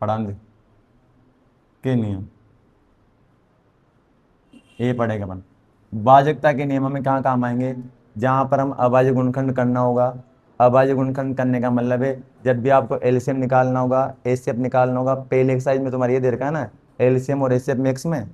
पढ़ान दे के नियम, ये पढ़ेगा अपन। भाजकता के नियम हमें कहाँ काम आएंगे, जहां पर हम अभाज्य गुणनखंड करना होगा। अभाज्य गुणनखंड करने का मतलब है जब भी आपको एलसीएम निकालना होगा, एचसीएफ निकालना होगा। पहले एक्सरसाइज में तुम्हारे ये दे रखा है ना, एलसीएम और एचसीएफ मिक्स में।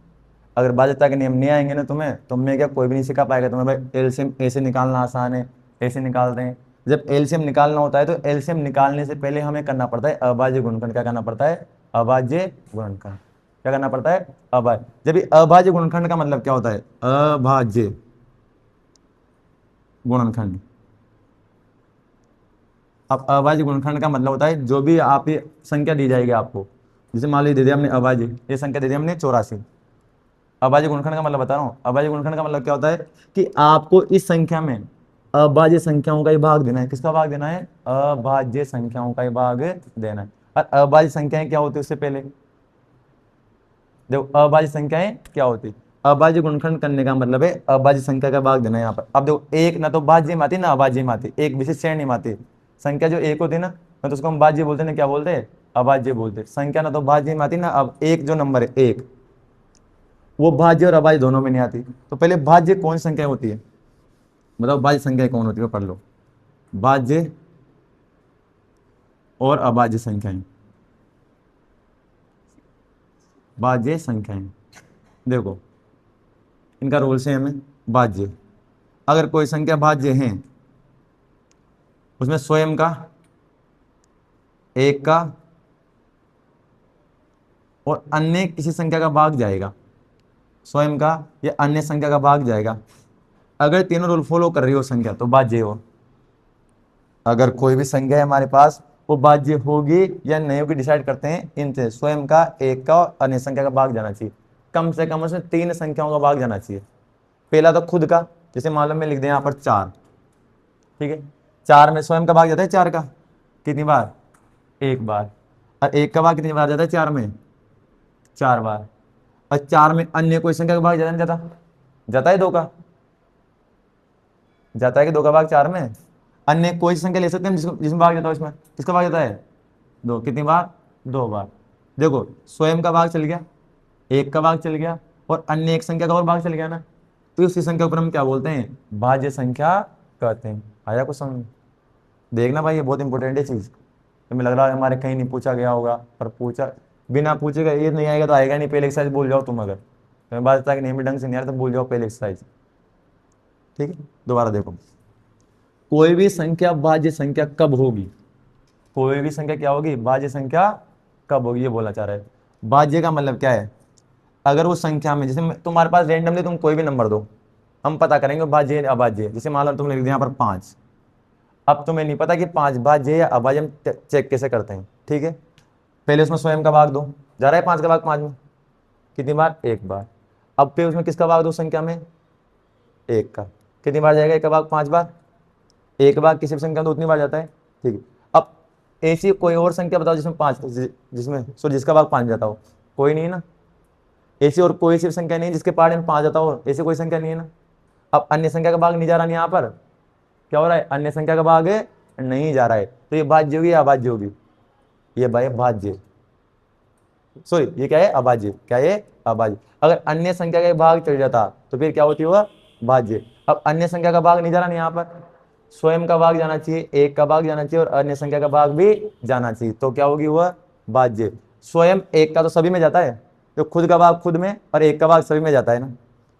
अगर भाजकता के नियम नहीं आएंगे ना तुम्हें, तो मैं क्या कोई भी नहीं सिखा पाएगा तुम्हें। भाई एलसीएम ऐसे निकालना आसान है, ऐसे निकालते हैं। जब एलसीएम निकालना होता है तो एलसीएम निकालने से पहले हमें करना पड़ता है अभाज्य गुणनखंड। क्या करना पड़ता है, अभाज्य गुणनखंड। क्या करना पड़ता है, अभाज्य। जब ये अभाज्य गुणनखंड का मतलब क्या होता है, अभाज्य गुणनखंड। अब अभाज्य गुणनखंड का मतलब होता है जो भी आप ये संख्या दी जाएगी आपको, जैसे मान लीजिए दे दिया हमने अभाज्य, ये संख्या दे दी हमने 84। अभाज्य गुणनखंड का मतलब बता रहा हूँ, अभाज्य गुणनखंड का मतलब क्या होता है कि आपको इस संख्या में अभाज्य संख्याओं का ही भाग देना है। किसका भाग देना है, अभाज्य संख्याओं का ही भाग देना है। और अभाज्य संख्याएं क्या होती है उससे पहले देखो, अभाज्य संख्याएं क्या होती है। अभाज्य गुणनखंड करने का मतलब है अभाज्य संख्या का भाग देना है यहाँ पर। अब देखो, एक ना तो भाज्य में आती ना अभाज्य में आती, एक विशेष श्रेणी में आती। संख्या जो एक होती है ना तो उसको हम भाज्य बोलते हैं ना, क्या बोलते हैं, अभाज्य बोलते हैं। संख्या ना तो भाज्य में आती ना, अब एक जो नंबर है एक, वो भाज्य और अभाज्य दोनों में नहीं आती। तो पहले भाज्य कौन संख्या होती है, मतलब भाज्य संख्या कौन होती है, पढ़ लो। भाज्य और अभाज्य संख्याएं, भाज्य संख्याएं देखो इनका रूल सेम है। भाज्य, अगर कोई संख्या भाज्य है उसमें स्वयं का, एक का और अन्य किसी संख्या का भाग जाएगा। स्वयं का या अन्य संख्या का भाग जाएगा। अगर तीनों रूल फॉलो कर रही हो संख्या तो भाज्य हो। अगर कोई भी संख्या है हमारे पास, वो भाज्य होगी या नहीं होगी डिसाइड करते हैं इनसे, स्वयं का, एक का और अन्य संख्या का भाग जाना चाहिए। कम से कम उसमें तीन संख्याओं का भाग जाना चाहिए। पहला तो खुद का, जैसे मान लो मैं लिख दें यहाँ पर 4, ठीक है। 4 में स्वयं का भाग जाता है 4 का, कितनी बार, एक बार। और एक का भाग कितनी बार जाता है 4 में, 4 बार। और 4 में अन्य कोई संख्या का भाग जाता नहीं जाता, जाता है 2 का, जाता है कि 2 का भाग 4 में। अन्य कोई सी संख्या ले सकते हैं जिसमें भाग जाता है, इसमें किसका भाग जाता है, 2। कितनी बार, 2 बार। देखो स्वयं का भाग चल गया, एक का भाग चल गया और अन्य एक संख्या का और भाग चल गया ना, तो उसी संख्या को हम क्या बोलते हैं, भाज्य संख्या कहते हैं। आया कुछ समझ, देखना भाई ये बहुत इंपॉर्टेंट है चीज। तो मुझे लग रहा है हमारे कहीं नहीं पूछा गया होगा, पर पूछा, बिना पूछेगा ये नहीं आएगा तो आएगा नहीं। पहले एक्सरसाइज भूल जाओ तुम, अगर तुम्हें बात तक नहीं भी ढंग से नहीं आ रहा तो भूल जाओ पहले एक्सरसाइज, ठीक है। दोबारा देखो, कोई भी संख्या भाज्य संख्या कब होगी, कोई भी संख्या क्या होगी, भाज्य संख्या कब होगी, ये बोलना चाह रहा है। भाज्य का मतलब क्या है, अगर वो संख्या में, जैसे तुम्हारे पास रेंडमली तुम कोई भी नंबर दो, हम पता करेंगे भाज्य है अभाज्य है। जैसे मान लो तुमने लिख दिया यहाँ पर 5, अब तुम्हें नहीं पता कि 5 भाज्य है या अभाज्य, हम चेक कैसे करते हैं, ठीक है। पहले उसमें स्वयं का भाग दो, जा रहा है 5 का भाग 5 में, कितनी बार, एक बार। अब फिर उसमें किसका भाग दो संख्या में, एक का, कितनी बार जाएगा, एक का भाग 5 बार। एक बार किसी भी संख्या में तो उतनी बार जाता है, ठीक है। अब ऐसी कोई और संख्या बताओ जिसमें 5, जिसमें सो जिसका भाग 5 जाता हो, कोई नहीं है ना। ऐसी और कोई सी संख्या नहीं है जिसके पहाड़ में 5 जाता हो, ऐसी कोई संख्या नहीं है ना। अब अन्य संख्या का भाग नहीं जा रहा, यहाँ पर क्या हो रहा है, अन्य संख्या का भाग नहीं जा रहा है, तो ये भाज्य होगी या अभाज्य होगी, ये भाई भाज्य, सॉरी ये क्या है, अभाज्य। क्या है, अभाज्य। अगर अन्य संख्या का भाग चल जाता तो फिर क्या होती हुआ, भाज्य। अब अन्य संख्या का भाग नहीं जा रहा यहाँ पर, स्वयं का भाग जाना चाहिए, एक का भाग जाना चाहिए और अन्य संख्या का भाग भी जाना चाहिए, तो क्या होगी वह, भाज्य। स्वयं एक का तो सभी में जाता है, तो खुद का भाग खुद में और एक का भाग सभी में जाता है ना,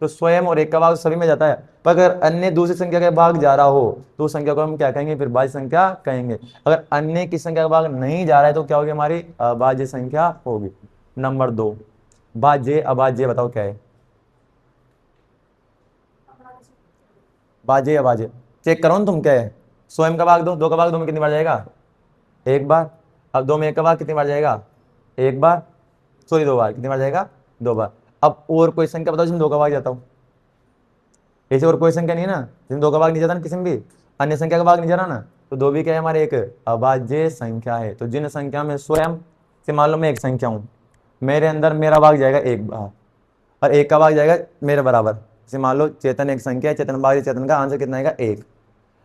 तो स्वयं और एक का भाग सभी में जाता है। पर अगर अन्य दूसरी संख्या का भाग जा रहा हो तो उस संख्या को हम क्या कहेंगे, फिर भाज्य संख्या कहेंगे। अगर अन्य की संख्या का भाग नहीं जा रहा है तो क्या होगी, हमारी अभाज्य संख्या होगी। नंबर 2, भाज्य अभाज्य बताओ क्या है, भाज्य अभाज्य चेक करो ना तुम, क्या है, स्वयं का भाग दो, 2 का भाग 2 में कितनी बार जाएगा, एक बार। अब 2 में 1 का भाग कितनी बार जाएगा, एक बार, सॉरी 2 बार, कितनी बार जाएगा, 2 बार। अब और कोई संख्या बताओ जिसमें 2 का भाग जाता हो, ऐसे और कोई संख्या नहीं है ना जिसमें 2 का भाग नहीं जाता ना, किसी में भी अन्य संख्या का भाग नहीं जा रहा ना, तो 2 भी क्या है हमारे, एक अभाज्य संख्या है। तो जिन संख्या में स्वयं से, मान लो मैं एक संख्या हूं, मेरे अंदर मेरा भाग जाएगा एक बार और एक का भाग जाएगा मेरे बराबर। जैसे मान लो चेतन एक संख्या है, चेतन भाग दिया, चेतन का आंसर कितना आएगा, एक।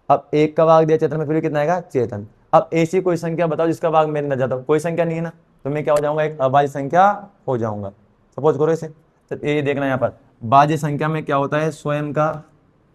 अब एक का भाग दिया चेतन में, फिर भी कितना आएगा, चेतन। अब ऐसी कोई संख्या बताओ जिसका भाग मेरे न जाता हो, कोई संख्या नहीं है ना, तो मैं क्या हो जाऊंगा, एक अभाज्य संख्या हो जाऊंगा। सपोज करो इसे, तो ये देखना यहाँ पर भाज्य संख्या में क्या होता है, स्वयं का,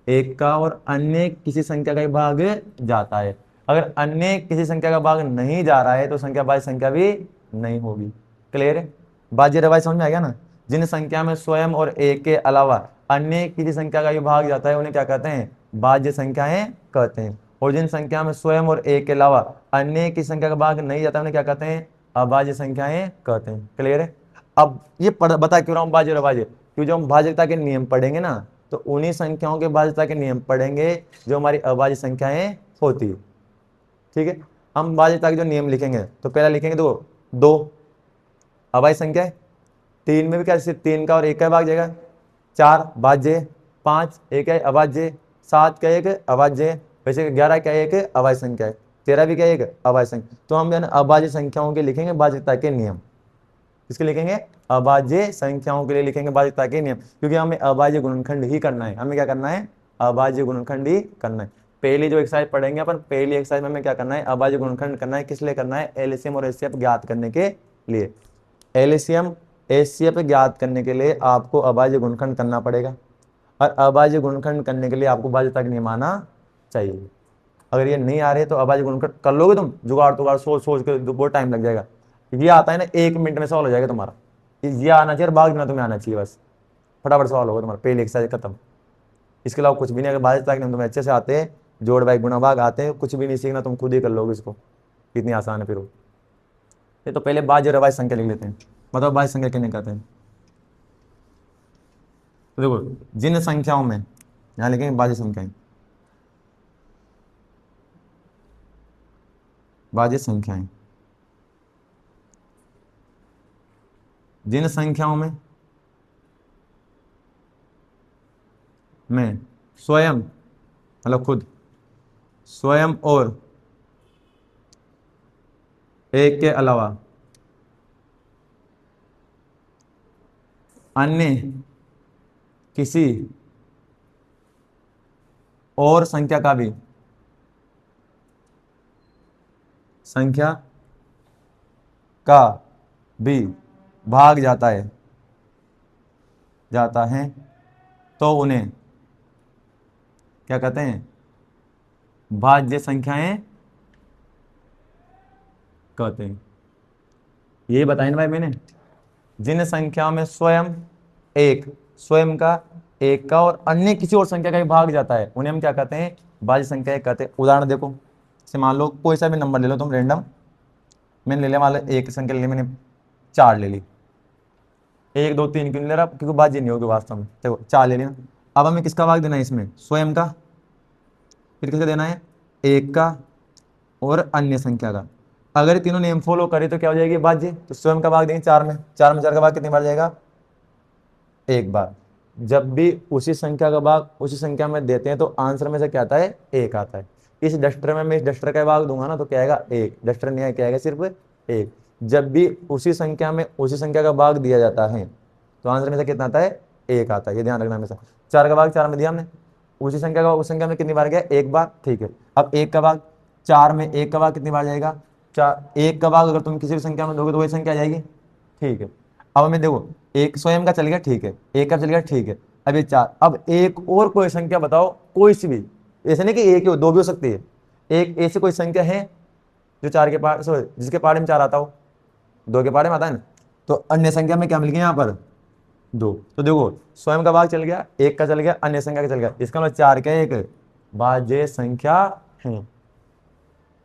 एक का और अन्य किसी संख्या का भाग जाता है। अगर अन्य किसी संख्या का भाग नहीं जा रहा है तो संख्या भाज्य संख्या भी नहीं होगी। क्लियर है? भाज्य रवाज समझ में आ गया ना? जिन संख्या में स्वयं और एक के अलावा अन्य किसी संख्या का भाग जाता है उन्हें क्या कहते हैं, भाज्य संख्याएं कहते हैं। और जिन संख्या में स्वयं और एक के अलावा अन्य किसी संख्या का भाग नहीं जाता उन्हें क्या कहते हैं, अभाज्य संख्याएं कहते हैं। क्लियर है? अब ये बता क्यों रहा हूँ भाज्य और अभाज्य, क्योंकि जब हम भाज्यता के नियम पढ़ेंगे ना तो उन्हीं संख्याओं के भाज्यता के नियम पढ़ेंगे जो हमारी अभाज्य संख्याएं होती है। ठीक है? हम भाज्यता के जो नियम लिखेंगे तो पहला लिखेंगे तो दो अभाज्य संख्या है, तीन में भी क्या, तीन का और एक का भाग जाएगा, चार भाज्य, पांच एक है अभाज्य, सात का एक अभाज्य, वैसे 11 का एक अभाज्य संख्या है, 13 भी क्या एक अभाज्य संख्या। तो हम अभाज्य संख्याओं के लिखेंगे भाज्यता के नियम। किसके लिखेंगे, अभाज्य संख्याओं के लिए लिखेंगे भाज्यता के नियम, क्योंकि हमें अभाज्य गुणनखंड ही करना है। हमें क्या करना है, अभाज्य गुणनखंड ही करना है। पहली जो एक्सरसाइज पढ़ेंगे अपन, पहली एक्सरसाइज में हमें क्या करना है, अभाज्य गुणनखंड करना है। किस लिए करना है, एलसीएम और एचसीएफ ज्ञात करने के लिए। एलसीएम एचसीएफ ज्ञात करने के लिए आपको अभाज्य गुणनखंड करना पड़ेगा, और अभाज्य गुणनखंड करने के लिए आपको भाज्यता का नियम आना चाहिए। अगर ये नहीं आ रहे तो अभाज्य गुणनखंड कर लोगे तुम, जुगाड़ तुगाड़ सोच सोच के बहुत टाइम लग जाएगा। ये आता है ना 1 मिनट में सवाल हो जाएगा तुम्हारा, ये आना चाहिए, भाग देना तुम्हें आना चाहिए, बस फटाफट सवाल होगा तुम्हारा, पहले एक्सरसाइज खत्म। इसके अलावा कुछ भी नहीं। अगर भाज्यता के नियम तुम्हें अच्छे से आते हैं, जोड़ भाग गुणा भाग आते हैं, कुछ भी नहीं सीखना, तुम खुद ही कर लोगे इसको, कितनी आसान है फिर वो। ये तो पहले भाज्य और अभाज्य संख्या लिख लेते हैं। बताओ भाज्य संख्या किन्हें कहते हैं। तो देखो जिन संख्याओं में, यहां लिखेंगे भाज्य संख्याएं, भाज्य संख्याएं, जिन संख्याओं में स्वयं मतलब खुद, स्वयं और एक के अलावा अन्य किसी और संख्या का भी भाग जाता है तो उन्हें क्या कहते हैं, भाज्य संख्याएं कहते हैं। ये बताया ना भाई मैंने, जिन संख्या में स्वयं का, एक का और अन्य किसी और संख्या का भी भाग जाता है उन्हें हम क्या कहते हैं, भाज्य संख्याएं कहते हैं। उदाहरण देखो, जैसे मान लो कोई सा भी नंबर ले लो तुम रैंडम, मैंने ले लिया, मान लो एक संख्या ले ली मैंने, 4 ले ली, 1 2 3 क्यों नहीं ले रहा, क्योंकि भाज्य नहीं होगी वास्तव में। देखो 4 ले लिया। अब हमें किसका भाग देना है इसमें, स्वयं का, फिर किसका देना है, एक का और अन्य संख्या का। अगर तीनों नियम फॉलो करे तो क्या हो जाएगी, भाज्य। तो स्वयं का भाग देंगे 4 में, 4 का भाग कितनी बार जाएगा, एक बार। जब भी उसी संख्या का भाग उसी संख्या में देते हैं तो आंसर में से क्या आता है, 1 आता है। इस डस्टर में मैं इस डस्टर का भाग दूंगा ना तो क्या आएगा, 1। डस्टर नहीं है, क्या आएगा, सिर्फ 1। जब भी उसी संख्या में उसी संख्या का भाग दिया जाता है तो आंसर में से कितना आता है, 1 आता है। ये ध्यान रखना हमेशा। 4 का भाग 4 में दिया हमने, उसी संख्या का उस संख्या में कितनी बार गया, 1 बार। ठीक है, अब 1 का भाग 4 में, 1 का भाग कितनी बार जाएगा, 4। 1 का भाग अगर तुम किसी भी संख्या में दोगे तो वही संख्या आ जाएगी। ठीक है, अब हमें देखो, एक स्वयं का चल गया, ठीक है, एक का चल गया, ठीक है, अब ये 4। अब एक और कोई संख्या बताओ, कोई सी भी, ऐसे नहीं कि एक ही हो, 2 भी हो सकती है। एक ऐसी कोई संख्या है जो 4 के पार, सॉरी जिसके पारे में 4 आता हो, 2 के पारे में आता है ना, तो अन्य संख्या में क्या मिल गया यहाँ पर, 2। तो देखो स्वयं का भाग चल गया, एक का चल गया, अन्य संख्या का चल गया, इसका मतलब 4 का एक भाज्य संख्या है।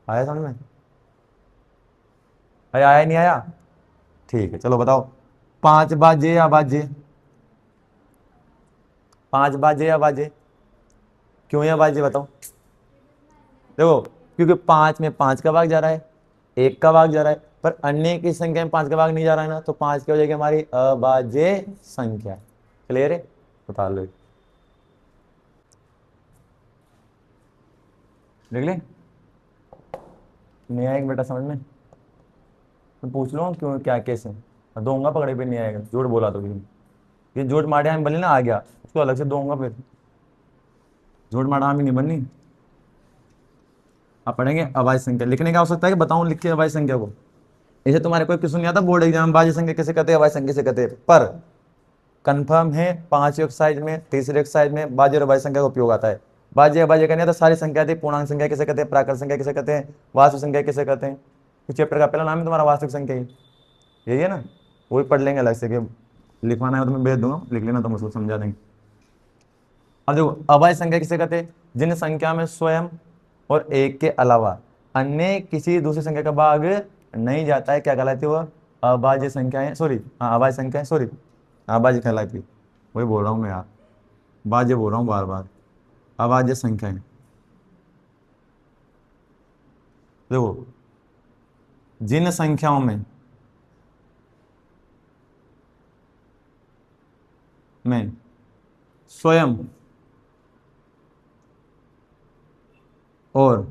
आया समझ में, आया नहीं आया, ठीक है। चलो बताओ 5 भाज्य या अभाज्य, 5 भाज्य या अभाज्य, क्यों या अभाज्य बताओ। देखो क्योंकि 5 में 5 का भाग जा रहा है, 1 का भाग जा रहा है, पर अन्य की संख्या में 5 का भाग नहीं जा रहा है ना, तो 5 क्या हो जाएगी हमारी, अभाज्य संख्या। क्लियर है, बता लो, देख ले, नहीं आएगा बेटा समझ में, मैं पूछ लो क्यों क्या कैसे, दूंगा पकड़े पे, नहीं आएगा, झूठ बोला तो ये झूठ मारे हम बनी ना, आ गया उसको अलग से दूंगा, फिर झूठ मारा हम ही नहीं बननी। आप पढ़ेंगे अभाज्य संख्या, लिखने का हो सकता है कि बताऊं लिख के अभाज्य संख्या को, इसे तुम्हारे कोई क्वेश्चन नहीं आता बोर्ड एग्जाम में, भाज्य संख्या किसे कहते हैं, अभाज्य संख्या किसे कहते हैं, पर कंफर्म है 5 एक्सरसाइज में, तीसरे एक्सरसाइज में भाज्य और अभाज्य संख्या का उपयोग आता है। भाज्य अभाज्य करनी है तो सारी संख्या थी, पूर्णांक संख्या किसे कहते हैं, प्राकृत संख्या किसे कहते हैं, वास्तविक संख्या किसे कहते हैं। इस चैप्टर का पहला नाम है तुम्हारा वास्तविक संख्या ही, यही है ना, वही पढ़ लेंगे अलग से, कि लिखवाना है तो मैं भेज दूंगा, लिख लेना, तुम उसको समझा देंगे। अब देखो अभाज्य संख्या किसे कहते हैं, जिन संख्या में स्वयं और एक के अलावा अन्य किसी दूसरी संख्या का भाग नहीं जाता है, क्या कहलाती है वो, अभाज्य संख्याएं, सॉरी हाँ अभाज्य संख्याएं, सॉरी अभाज्य कहलाती है, वही बोल रहा हूँ मैं यार, भाज्य बोल रहा हूँ बार बार, अभाज्य संख्याएं। देखो जिन संख्याओं में स्वयं और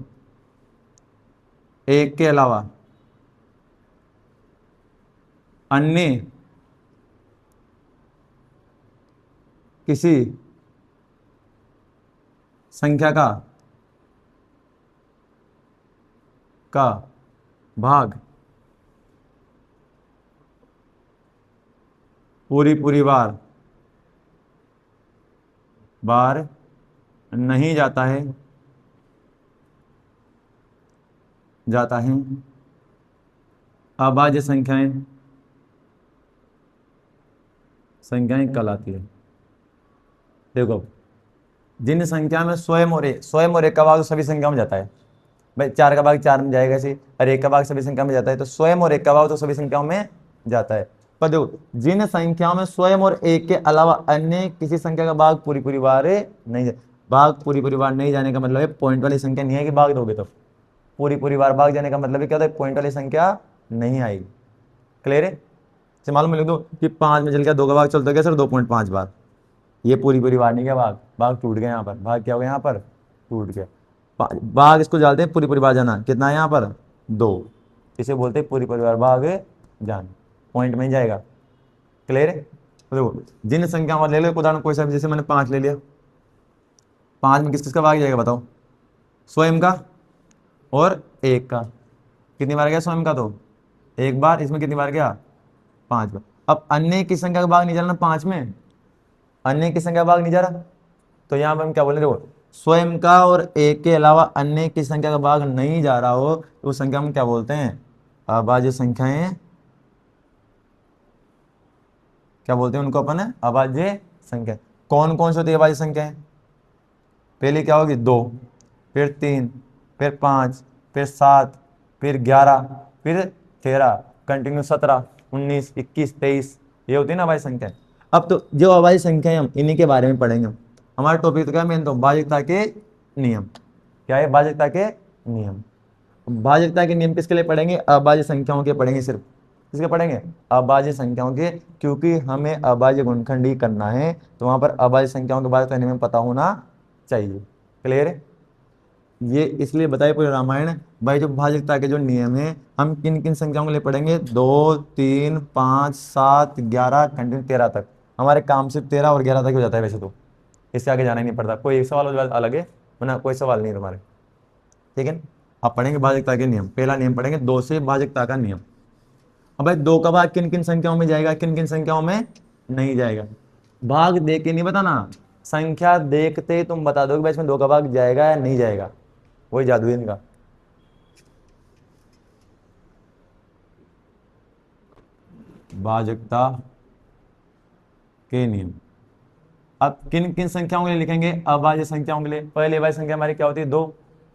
एक के अलावा अन्य किसी संख्या का भाग पूरी बार नहीं जाता है अभाज्य संख्याएं कहलाती है। देखो जिन संख्या में स्वयं और एक का भाग तो सभी संख्याओं में जाता है भाई, 4 का भाग 4 में जाएगा ऐसे, और 1 का भाग सभी संख्या में जाता है, तो स्वयं और 1 का भाग तो सभी संख्याओं में जाता है। पर देखो जिन संख्याओं में स्वयं और 1 के अलावा अन्य किसी संख्या का भाग पूरी बार नहीं, भाग पूरी बार नहीं जाने का मतलब है पॉइंट वाली संख्या नहीं है कि भाग दोगे, तो पूरी बार भाग जाने का मतलब क्या होता है, पॉइंट वाली संख्या नहीं आएगी। क्लियर है, से मालूम लिख दो कि 5 में चल गया, 2 का भाग चलता गया सर 2.5 बार, ये पूरी बार नहीं गया, भाग टूट गया, यहाँ पर भाग क्या हो गया, यहाँ पर टूट गया, भाग इसको डालते हैं पूरी बार जाना, कितना है यहाँ पर 2, इसे बोलते हैं पूरी बार भाग जाना, पॉइंट में ही जाएगा। क्लियर है, तो देखो जिन संख्या में ले लो उदाहरण कोई सा भी, जैसे मैंने 5 ले लिया, 5 में किस किस का भाग जाएगा बताओ, स्वयं का और 1 का, कितनी बार गया स्वयं का, तो 1 बार, इसमें कितनी बार गया 5 बार। अब अन्य की संख्या का भाग नहीं जाना 5 में, अन्य की संख्या का भाग नहीं जा रहा, तो यहाँ पर हम क्या बोले, देखो स्वयं का और 1 के अलावा अन्य की संख्या का भाग नहीं जा रहा हो तो उस संख्या में क्या बोलते हैं, अभाज्य संख्याएं, क्या बोलते हैं उनको अपन, अभाज्य संख्या। कौन कौन सी होती है अभाज्य संख्याएं, पहले क्या होगी 2, फिर 3, फिर 5, फिर 7, फिर 11, फिर 13, कंटिन्यू 17, 19, 21, 23, ये होती है ना अभाज्य संख्या। अब तो जो अभाज्य संख्या है हम इन्हीं के बारे में पढ़ेंगे, हमारा टॉपिक तो क्या मेन, तो भाज्यता के नियम, क्या है भाज्यता के नियम। भाज्यता के नियम किसके लिए पढ़ेंगे, अभाज्य संख्याओं के पढ़ेंगे, सिर्फ किसके पढ़ेंगे, अभाज्य संख्याओं के, क्योंकि हमें अभाज्य गुणनखंड ही करना है, तो वहां पर अभाज्य संख्याओं के बारे में पता होना चाहिए। क्लियर है, ये इसलिए बताइए पूरे रामायण भाई, जो भाज्यता के जो नियम है हम किन किन संख्याओं के लिए पढ़ेंगे, 2, 3, 5, 7, 11, कंटिन्यू 13 तक, हमारे काम सिर्फ 13 और 11 तक हो जाता है वैसे तो, इससे आगे जाना ही नहीं पड़ता, कोई एक सवाल अलग है वरना कोई सवाल नहीं है तुम्हारे। ठीक है, अब पढ़ेंगे भाज्यता के नियम, पहला नियम पढ़ेंगे 2 से भाज्यता का नियम। अब भाई 2 का भाग किन किन संख्याओं में जाएगा, किन किन संख्याओं में नहीं जाएगा, भाग देख के नहीं बताना, संख्या देखते ही तुम बता दोगे भाई इसमें 2 का भाग जाएगा या नहीं जाएगा, वही जादू है इनका। भाज्यता के नियम, अब किन किन संख्याओं के लिए लिखेंगे, अभाज्य संख्याओं के लिए, पहले अभाज्य संख्या हमारी क्या होती है 2,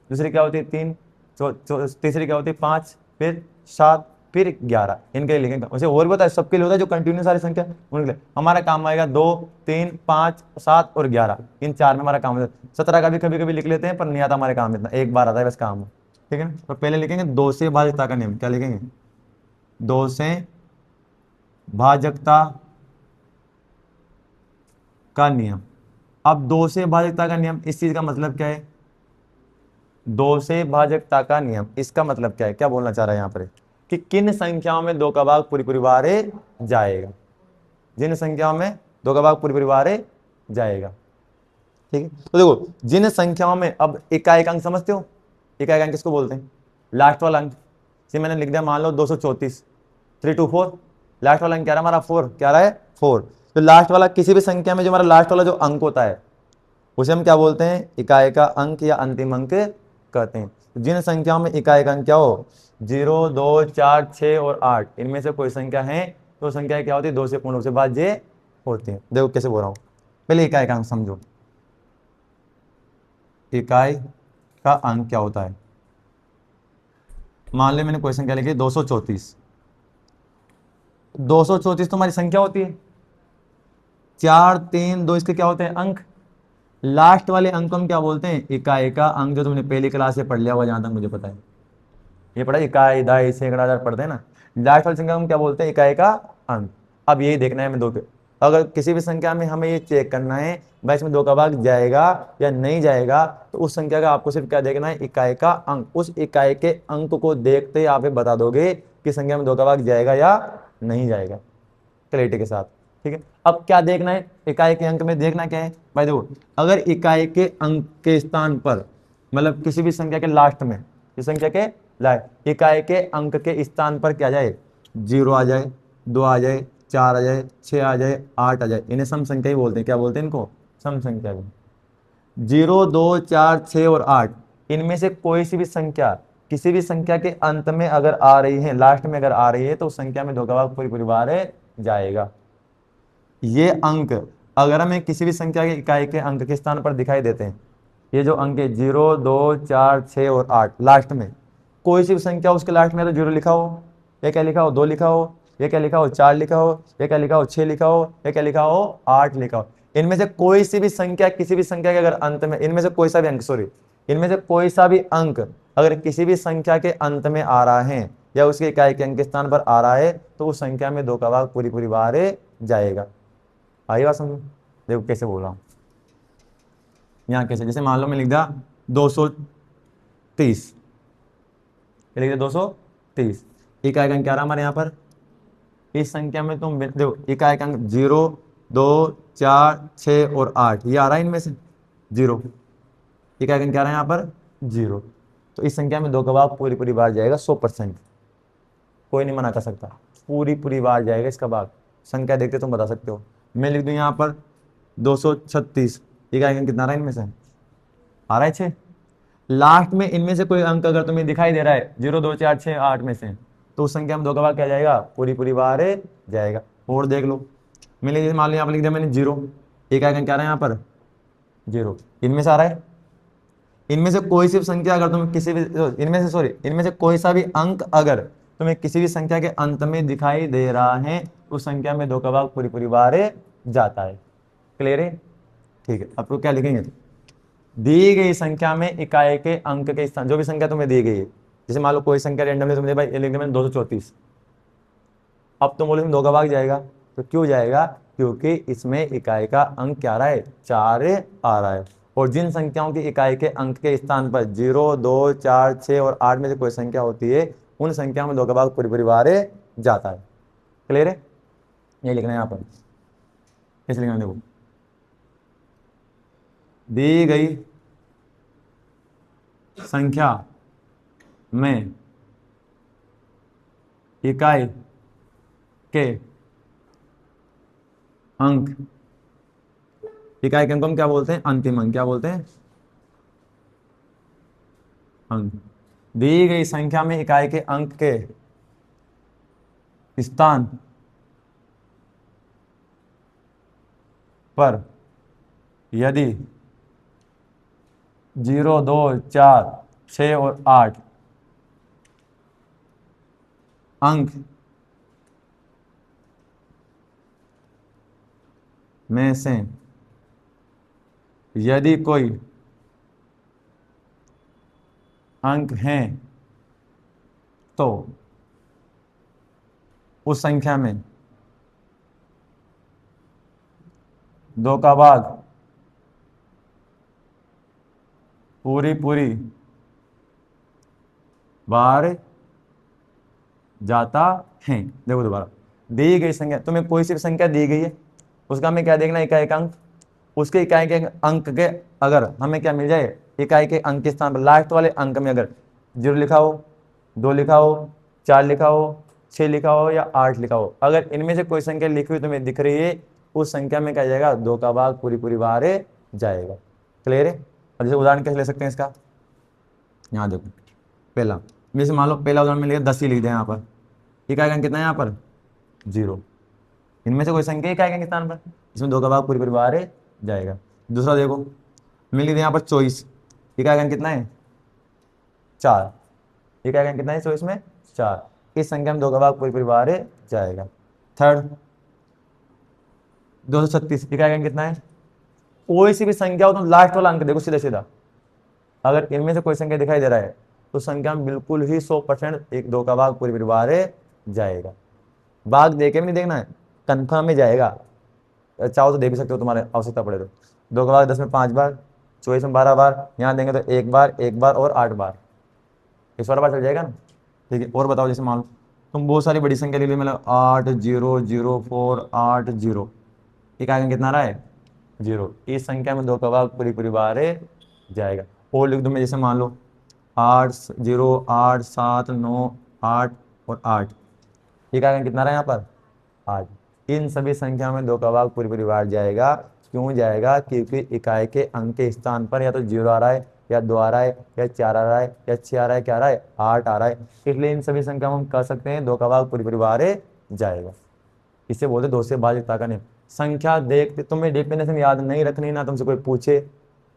दूसरी क्या होती है 3, तीसरी क्या होती है 5, फिर 7, फिर 11, इनके लिए लिखेंगे। वैसे और बताए सबके लिए होता है जो कंटिन्यू सारी संख्या, उनके लिए हमारा काम आएगा 2, 3, 5, 7 और 11, इन 4 में हमारा काम है। 17 का भी कभी कभी लिख लेते हैं पर नहीं आता हमारे काम, इतना एक बार आता है बस काम। ठीक है ना, तो पहले लिखेंगे 2 से भाज्यता का नियम, क्या लिखेंगे 2 से भाज्यता का नियम। अब 2 से भाज्यता का नियम, इस चीज का मतलब क्या है, 2 से भाज्यता का नियम इसका मतलब क्या है, क्या बोलना चाह रहा है यहाँ पर कि किन संख्याओं में 2 का भाग पूरी बार जाएगा, जिन संख्याओं में 2 का भाग पूरी बार जाएगा। ठीक है, तो देखो जिन संख्याओं में, अब इकाई अंक समझते हो, इकाई अंक किसको बोलते हैं, लास्ट वाला अंक, फिर मैंने लिख दिया मान लो 234, 324, लास्ट वाला अंक क्या रहा हमारा 4, क्या रहा है 4। तो लास्ट वाला किसी भी संख्या में जो हमारा लास्ट वाला जो अंक होता है उसे हम क्या बोलते हैं, इकाई का अंक या अंतिम अंक कहते हैं। जिन संख्याओं में इकाई का अंक क्या हो 0, 2, 4, 6 और 8, इनमें से कोई संख्या है तो संख्या क्या होती है 2 से पूर्ण रूप से भाज्य होती है। देखो कैसे बोल रहा हूँ, पहले इकाई का अंक समझो। इकाई का अंक क्या होता है, मान लो मैंने क्वेश्चन क्या लिखी 234, 234 तो हमारी संख्या होती है, 4, 3, 2 इसके क्या होते हैं अंक। लास्ट वाले अंक को हम क्या बोलते हैं, इकाई का अंक, जो तुमने पहली क्लास से पढ़ लिया होगा जहां तक मुझे पता है, ये पढ़ा इकाई, दहाई, सैकड़ा, हजार पढ़ते हैं ना। लास्ट वाली संख्या को हम क्या बोलते हैं, इकाई का अंक। अब यही देखना है हमें दो पे, अगर किसी भी संख्या में हमें ये चेक करना है भाई इसमें 2 का भाग जाएगा या नहीं जाएगा, तो उस संख्या का आपको सिर्फ क्या देखना है, इकाई का अंक। उस इकाई के अंक को देखते ही आप ये बता दोगे कि संख्या में 2 का भाग जाएगा या नहीं जाएगा, क्लैरिटी के साथ। ठीक है, अब क्या देखना है, इकाई के अंक में देखना क्या है भाई, देखो अगर इकाई के अंक के स्थान पर, मतलब किसी भी संख्या के लास्ट में, इस संख्या के लास्ट इकाई के अंक के स्थान पर क्या जाए, 0 आ जाए, 2 आ जाए, 4 आ जाए, 6 आ जाए, 8 आ जाए, इन्हें सम संख्या ही बोलते हैं। क्या बोलते हैं इनको, सम संख्या भी। 0, 2, 4, 6 और 8, इनमें से कोई सी भी संख्या किसी भी संख्या के अंत में अगर आ रही है, लास्ट में अगर आ रही है, तो उस संख्या में 2 का भाग पूरी पूरी बार जाएगा। ये अंक अगर हमें किसी भी संख्या के इकाई के अंक के स्थान पर दिखाई देते हैं, ये जो अंक है 0, 2, 4, 6 और 8, लास्ट में कोई सी भी संख्या उसके लास्ट में तो 0 लिखा हो, ये क्या लिखा हो 2 लिखा हो, ये क्या लिखा हो 4 लिखा हो, ये क्या लिखा हो 6 लिखा हो, ये क्या लिखा हो 8 लिखा हो। इनमें से कोई सी भी संख्या किसी भी संख्या के अगर अंत में, इनमें से कोई सा भी अंक, सॉरी, इनमें से कोई सा भी अंक अगर किसी भी संख्या के अंत में आ रहा है या उसके इकाई के अंक के स्थान पर आ रहा है, तो उस संख्या में 2 का भाग पूरी पूरी बार जाएगा। आई बात समझो, देखो कैसे बोल रहा हूँ। यहाँ कैसे, जैसे मान लो मैं लिख दिया 230, लिख दिया 230, इकाई का अंक क्या रहा हमारे यहाँ पर, इस संख्या में तुम देखो इकाई का अंक 0, 2, 4, 6 और 8, ये आ रहा है इनमें से 0, इकाई का अंक क्या रहा है यहाँ पर 0। तो इस संख्या में 2 का भाग पूरी पूरी बार जाएगा 100%, कोई नहीं मना कर सकता, पूरी पूरी बार जाएगा इसका भाग। संख्या देखते तुम बता सकते हो। मैं लिख दूं यहाँ पर 236, इकाई का अंक कितना आ रहा है इनमें से, आ रहा है 6। लास्ट में इनमें से कोई अंक अगर तुम्हें दिखाई दे रहा है 0, 2, 4, 6, 8 में से, तो उस संख्या में 2 का भाग क्या जाएगा, पूरी पूरी बार जाएगा। और देख लो, मैंने मान लो यहाँ पर लिख दिया मैंने 0, इकाई का अंक क्या आ रहा है यहाँ पर 0, इनमें से आ रहा है। इनमें से कोई सी संख्या अगर तुम्हें किसी भी, इनमें से सॉरी, इनमें से कोई सा भी अंक अगर तुम्हें किसी भी संख्या के अंत में दिखाई दे रहा है, उस संख्या में 2 का भाग पूरी पूरी बार जाता है। क्लियर है, ठीक है। अब तो क्या लिखेंगे, दी गई संख्या में इकाई के अंक के स्थान, जो भी संख्या तुम्हें दी गई है, जैसे मान लो कोई संख्या रैंडमली तुमने भाई लिख दिया मैंने 234, अब तुम बोले 2 का भाग जाएगा, तो क्यों जाएगा, क्योंकि इसमें इकाई का अंक क्या आ रहा है 4 आ रहा है। और जिन संख्याओं की इकाई के अंक के स्थान पर 0, 2, 4, 6 और 8 में से कोई संख्या होती है, उन संख्याओं में 2 का भाग पूरी पूरी बार जाता है। क्लियर है, ये लिखना है यहाँ पर, कैसे लिखना है देखो, दी गई संख्या में इकाई के अंक, इकाई के अंक को हम क्या बोलते हैं, अंतिम अंक, क्या बोलते हैं, अंक। दी गई संख्या में इकाई के अंक के स्थान पर यदि 0, 2, 4, 6 और 8 अंक में से यदि कोई अंक हैं, तो उस संख्या में 2 का भाग पूरी पूरी बार जाता है। देखो दोबारा, दी गई संख्या, तुम्हें कोई सी भी संख्या दी गई है, उसका हमें क्या देखना है, इकाई का अंक। उसके इकाई के अंक के अगर हमें क्या मिल जाए, इकाई के अंक के स्थान पर लास्ट वाले अंक में अगर 0 लिखा हो, 2 लिखा हो, 4 लिखा हो, 6 लिखा हो या 8 लिखा हो, अगर इनमें से कोई संख्या लिखी हुई तुम्हें दिख रही है, उस संख्या में क्या जाएगा, 2 का भाग पूरी पूरी बाहर जाएगा। क्लियर है? और जैसे उदाहरण कैसे ले सकते हैं इसका, यहाँ देखो, पहला, जैसे मान लो पहला उदाहरण में लिखा 10 ही लिख दें यहाँ पर, ये क्या आएगा कितना है यहाँ पर, 0। इनमें से कोई संख्या क्या आएगा स्थान पर, इसमें 2 का भाग पूरी पूरी बाहर जाएगा। दूसरा देखो, मैं लिख दें यहाँ पर 24, ये क्या आएगा कितना है, 4। ये क्या आएगा कितना है 24 में, 4। इस संख्या में 2 का भाग पूरी पूरी बाहर जाएगा। थर्ड 236, ये क्या आएगा कितना है, कोई सी भी संख्या हो तो लास्ट वाला अंक देखो सीधा सीधा, अगर इनमें से कोई संख्या दिखाई दे रहा है तो संख्या में बिल्कुल ही 100% एक 2 का भाग पूरी पूरी बाहर जाएगा। भाग देके भी नहीं देखना है, कन्फर्म में जाएगा। चाहो तो दे भी सकते हो, तुम्हारे आवश्यकता पड़े तो। 2 का भाग 10 में 5 बार, 24 में 12 बार, यहाँ देंगे तो 1 बार और 8 बार, इस बार चल जाएगा ना। ठीक है, और बताओ, जैसे मान लो तुम बहुत सारी बड़ी संख्या ले ली, मतलब 8 0 0 4 8 0, एक आगे कितना रहा है, 0। इस संख्या में 2 का भाग पूरी पूरी बाहर जाएगा। और लिख दो मैं, जैसे मान लो 8 0 8 7 9 8 और 8, एक आगे कितना रहा है यहाँ पर, 8। इन सभी संख्या में 2 का भाग पूरी पूरी बाहर जाएगा। क्यों जाएगा, क्योंकि इकाई के अंक के स्थान पर या तो 0 आ रहा है, या 2 आ रहा है, या 4 आ रहा है, या 6 आ रहा है, क्या आ रहा है, 8 आ रहा है। इसलिए इन सभी संख्या में हम कह सकते हैं 2 का भाग पूरी पूरी बाहर जाएगा। इसे बोलते 2 से भाज्यता का नियम। संख्या देखते, तुम्हें डेफिनेशन याद नहीं रखनी, ना तुमसे कोई पूछे,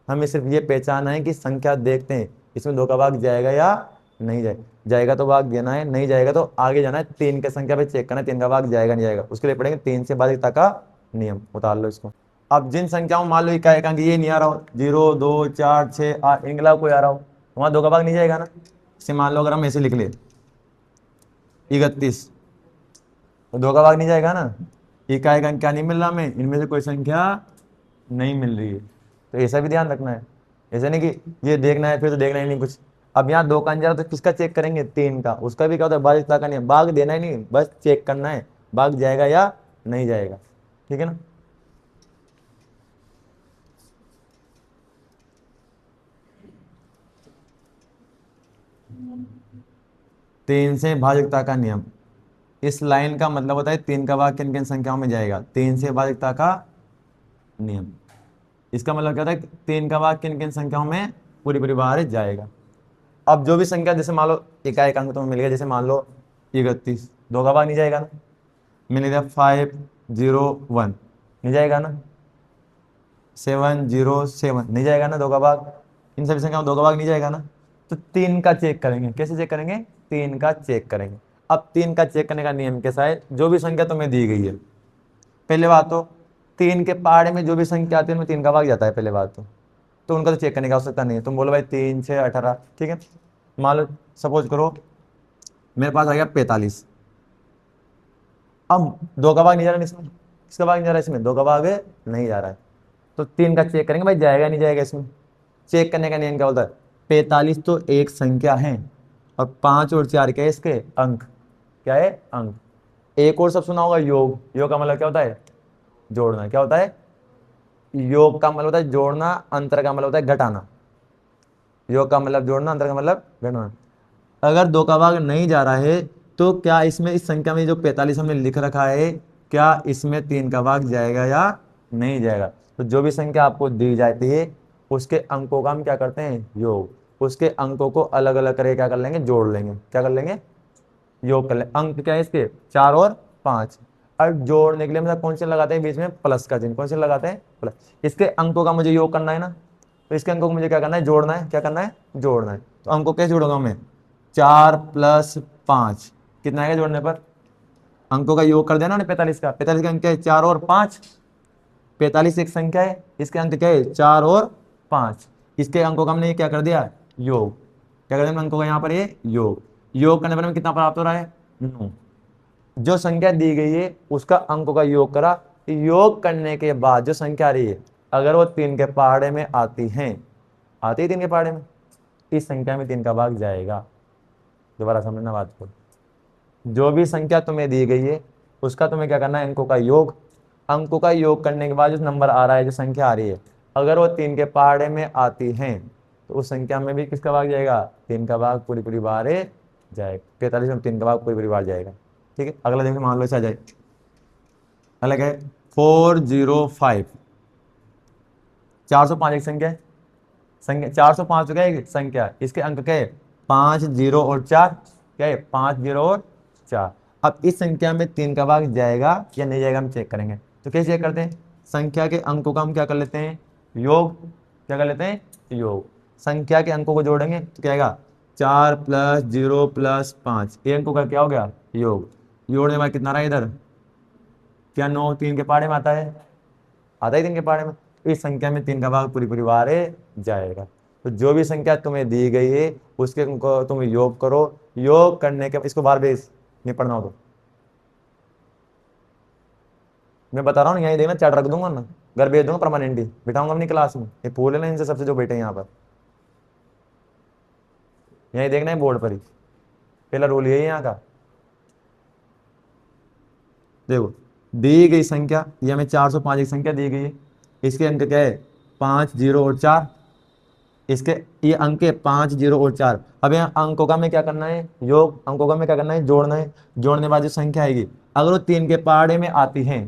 हमें सिर्फ ये पहचाना है कि संख्या देखते हैं इसमें 2 का भाग जाएगा या नहीं जाएगा। जाएगा तो भाग देना है, नहीं जाएगा तो आगे जाना है, 3 के संख्या पे चेक करना है 3 का भाग जाएगा नहीं जाएगा। उसके लिए पढ़ेंगे 3 से भाज्यता का नियम। उतार लो इसको। अब जिन संख्याओं, मान लो इकाई अंक ये नहीं आ रहा हो, 0 2 4 6 8, इनके अलावा कोई आ रहा हो, वहां 2 का भाग नहीं जाएगा ना। इसे मान लो अगर हम ऐसे लिख ले 31, तो 2 का भाग नहीं जाएगा ना। इकाई अंक क्या नहीं मिल रहा हमें, इनमें से कोई संख्या नहीं मिल रही है, तो ऐसा भी ध्यान रखना है। ऐसा नहीं कि ये देखना है फिर तो देखना ही नहीं कुछ। अब यहाँ 2 का अंक जा रहा तो किसका चेक करेंगे, 3 का। उसका भी क्या होता है, भाज्यता का नहीं, भाग देना ही नहीं, बस चेक करना है भाग जाएगा या नहीं जाएगा। ठीक है ना। तीन से भाज्यता का नियम, इस लाइन का मतलब होता है 3 का भाग किन किन संख्याओं में जाएगा, 3 से भाज्यता का नियम। इसका मतलब क्या होता है, 3 का भाग किन किन संख्याओं में पूरी पूरी बाहर जाएगा। अब जो भी संख्या, जैसे मान लो इकाई अंक तुम्हें मिल गया, जैसे मान लो 31, 2 का भाग नहीं जाएगा ना। मिल गया 5 0 1, नहीं जाएगा ना। 7 0 7, नहीं जाएगा ना 2 का भाग। इन सभी संख्याओं 2 का भाग नहीं जाएगा ना। तो 3 का चेक करेंगे, कैसे चेक करेंगे, 3 का चेक करेंगे। अब 3 का चेक करने का नियम कैसा है, जो भी संख्या तुम्हें दी गई है, पहले बात तो 3 के पहाड़े में जो भी संख्या आती है उनमें 3 का भाग जाता है, पहले बात तो उनका तो चेक करने की आवश्यकता नहीं है। तुम बोलो भाई 3 6 18, ठीक है। मान लो सपोज करो मेरे पास आ गया 45, अब 2 का भाग नहीं जा रहा है इसमें, किसका भाग नहीं जा रहा है इसमें, 2 का भाग नहीं जा रहा है। तो 3 का चेक करेंगे भाई जाएगा नहीं जाएगा इसमें। चेक करने का नियम क्या होता है, 45 तो एक संख्या है और 5 और 4 क्या है इसके अंक, क्या है अंक। एक और सब सुना होगा योग, योग का मतलब क्या होता है, जोड़ना। क्या होता है, योग का मतलब होता है जोड़ना, अंतर का मतलब होता है घटाना। योग का मतलब जोड़ना, अंतर का मतलब घटाना। अगर 2 का भाग नहीं जा रहा है तो क्या इसमें, इस संख्या में जो 45 हमने लिख रखा है, क्या इसमें 3 का भाग जाएगा या नहीं जाएगा। तो जो भी संख्या आपको दी जाती है उसके अंकों का हम क्या करते हैं, योग। उसके अंकों को अलग अलग करके क्या कर लेंगे, जोड़ लेंगे। क्या कर लेंगे, योग कर लेंगे। अंक क्या है इसके, 4 और 5। और जोड़ने के लिए मतलब कौन से लगाते हैं बीच में, प्लस का चिन्ह। कौन से लगाते हैं, प्लस। इसके अंकों का मुझे योग करना है ना, तो इसके अंकों को मुझे क्या करना है, जोड़ना है। क्या करना है, जोड़ना है। तो अंकों कैसे जोड़ूंगा मैं, 4 + 5 कितना आएगा जोड़ने पर, अंकों का योग कर देना ना 45 का। 45 का अंक क्या है, 4 और 5। 45 एक संख्या है, इसके अंक क्या है, 4 और 5। इसके अंकों का हमने क्या कर दिया, योग। क्या कर दिया अंकों का यहाँ पर, ये योग। योग करने पर हमें कितना प्राप्त हो रहा है, 9। जो संख्या दी गई है उसका अंकों का योग करा, योग करने के बाद जो संख्या आ रही है अगर वो 3 के पहाड़े में आती है, आती है 3 के पहाड़े में, इस संख्या में 3 का भाग जाएगा। दोबारा समझना बात को, जो भी संख्या तुम्हें दी गई है उसका तुम्हें क्या करना है, अंकों का योग। अंकों का योग करने के बाद जो नंबर आ रहा है, जो संख्या आ रही है, अगर वो 3 के पहाड़े में आती है तो उस संख्या में भी किसका भाग जाएगा, 3 का भाग पूरी पूरी बाहर जाएगा। 45 में 3 का भाग पूरी परिवार जाएगा। ठीक है, अगला देखो, मान लो ऐसा जाए, अलग है 405। 405 एक संख्या है, संख्या 405 तो क्या है संख्या, इसके अंक क्या है 5 0 और 4, क्या है 5 0 और 4। अब इस संख्या में 3 का भाग जाएगा या नहीं जाएगा हम चेक करेंगे। तो कैसे चेक करते हैं, संख्या के अंकों का हम क्या कर लेते हैं योग, क्या कर लेते हैं योग। संख्या के अंकों को जोड़ेंगे तो क्या आएगा 4 + 0 + 5, ये अंकों का क्या हो गया योग। जोड़ने के बाद कितना रहा इधर, क्या 9 3 के पहाड़े में आता है, आता ही 3 के पहाड़े में। इस संख्या में 3 का भाग पूरी परिवार जाएगा। तो जो भी संख्या तुम्हें दी गई है उसके को तुम योग करो, योग करने के इसको बार बेस नहीं पढ़ना हो तो मैं बता रहा हूँ, यहीं देखना चैट रख दूंगा ना, घर भेज दूंगा परमानेंटली, बिठाऊंगा अपनी क्लास में, ये पूछ लेना इनसे सबसे जो बैठे हैं यहाँ पर, यहीं देखना है बोर्ड पर ही, पहला रूल यही है यहाँ का। देखो दी गई संख्या, ये हमें 405 एक संख्या दी गई है, इसके अंक क्या है 5 0 और 4, इसके ये अंक है 5 0 और 4। अब यहाँ अंकों का में क्या करना है योग, अंकों का में क्या करना है जोड़ना है। जोड़ने के बाद जो संख्या आएगी अगर वो 3 के पहाड़े में आती है,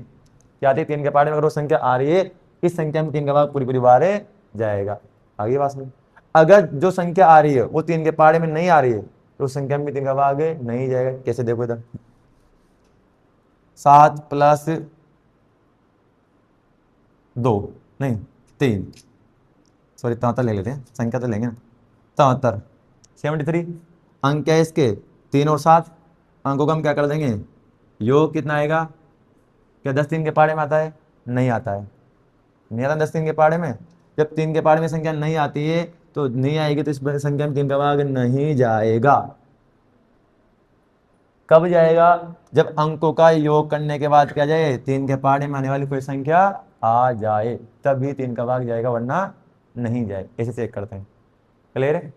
क्या आती है 3 के पहाड़े में, अगर वो संख्या आ रही है इस संख्या में 3 का भाग पूरी परिवार जाएगा। आगे बात में अगर जो संख्या आ रही है वो 3 के पहाड़े में नहीं आ रही है तो उस संख्या में 3 का भाग नहीं जाएगा। कैसे देखो इधर 7 + 2 नहीं 3, सॉरी 73 ले लेते हैं, संख्या तो लेंगे ना 73 73। अंक क्या है इसके 3 और 7, अंकों का हम क्या कर देंगे योग, कितना आएगा, क्या 10 3 के पहाड़े में आता है, नहीं आता है, नहीं आता 10 3 के पहाड़े में। जब 3 के पहाड़े में संख्या नहीं आती है तो नहीं आएगी तो इस संख्या में 3 का भाग नहीं जाएगा। कब जाएगा, जब अंकों का योग करने के बाद क्या जाए 3 के पहाड़े में आने वाली कोई संख्या आ जाए, तभी 3 का भाग जाएगा, वरना नहीं जाए। ऐसे चेक करते हैं, क्लियर है।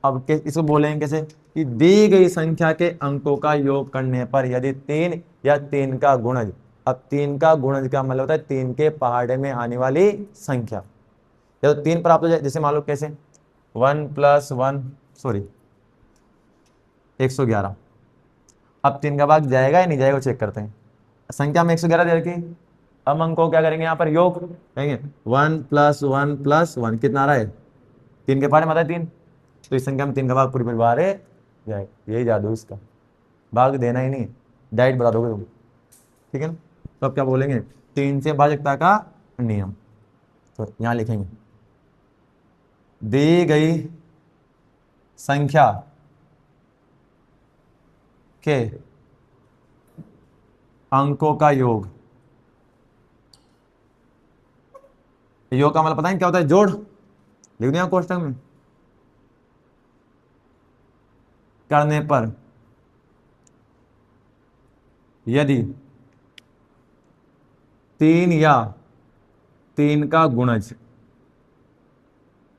अब इसको बोलेंगे कैसे कि दी गई संख्या के अंकों का योग करने पर यदि 3 या 3 का गुणज, अब 3 का गुणज का मतलब होता है 3 के पहाड़े में आने वाली संख्या, जब 3 प्राप्त हो जाए, जैसे मान लो कैसे 1 + 1 सॉरी 111। अब 3 का भाग जाएगा या नहीं जाएगा चेक करते हैं। संख्या में 111 दे रखी, अब अंक को क्या करेंगे यहाँ पर योग कहेंगे 1 + 1 + 1 कितना आ रहा है 3 के पहाड़े में आता है 3, तो इस संख्या में 3 का भाग पूरी परिवार जाएगा। यही जादू इसका, भाग देना ही नहीं, डायरेक्ट बता दोगे तुम, ठीक है ना। तो अब क्या बोलेंगे 3 से भाजकता का नियम, तो यहाँ लिखेंगे दी गई संख्या के अंकों का योग, योग का मतलब पता है क्या होता है जोड़, लिख दिया कोष्टक में, करने पर यदि 3 या 3 का गुणज,